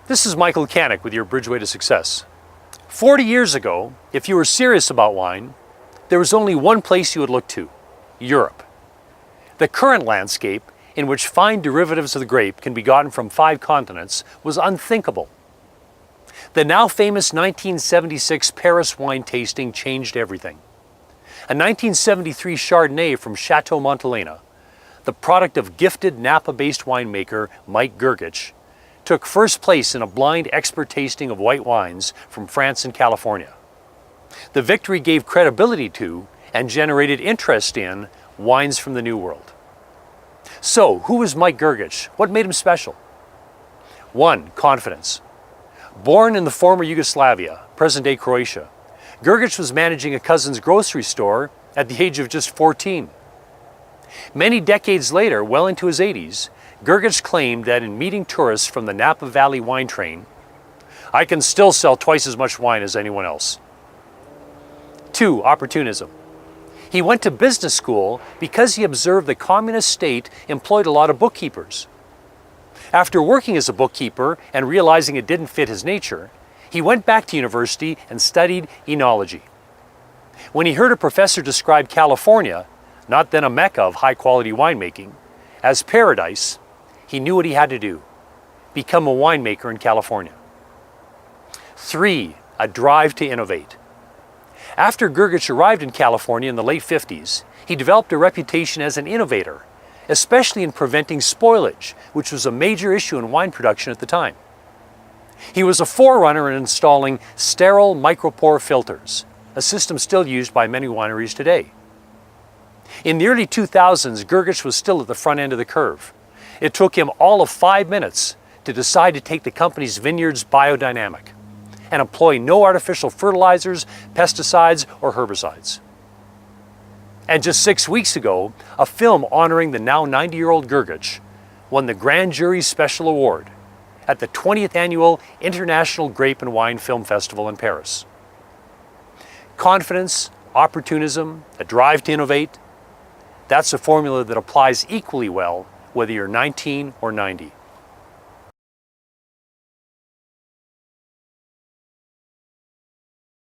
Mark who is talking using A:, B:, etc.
A: This is Michael Canic with your Bridgeway to Success. 40 years ago, if you were serious about wine, there was only one place you would look to: Europe. The current landscape, in which fine derivatives of the grape can be gotten from 5 continents, was unthinkable. The now famous 1976 Paris wine tasting changed everything. A 1973 Chardonnay from Chateau Montelena, the product of gifted Napa-based winemaker Mike Gergich, took first place in a blind expert tasting of white wines from France and California. The victory gave credibility to and generated interest in wines from the New World. So, who was Mike Gergich? What made him special? 1. Confidence. Born in the former Yugoslavia, present-day Croatia, Gergich was managing a cousin's grocery store at the age of just 14. Many decades later, well into his 80s, Gergich claimed that in meeting tourists from the Napa Valley wine train, "I can still sell twice as much wine as anyone else." 2. Opportunism. He went to business school because he observed the communist state employed a lot of bookkeepers. After working as a bookkeeper and realizing it didn't fit his nature, he went back to university and studied enology. When he heard a professor describe California, not then a mecca of high-quality winemaking, as paradise, he knew what he had to do: become a winemaker in California. 3. A drive to innovate. After Gergich arrived in California in the late 50s, he developed a reputation as an innovator, especially in preventing spoilage, which was a major issue in wine production at the time. He was a forerunner in installing sterile micropore filters, a system still used by many wineries today. In the early 2000s, Gergich was still at the front end of the curve. It took him all of 5 minutes to decide to take the company's vineyards biodynamic and employ no artificial fertilizers, pesticides, or herbicides. And just 6 weeks ago, a film honoring the now 90-year-old Gergich won the Grand Jury's Special Award at the 20th Annual International Grape and Wine Film Festival in Paris. Confidence, opportunism, a drive to innovate, that's a formula that applies equally well whether you're 19 or 90.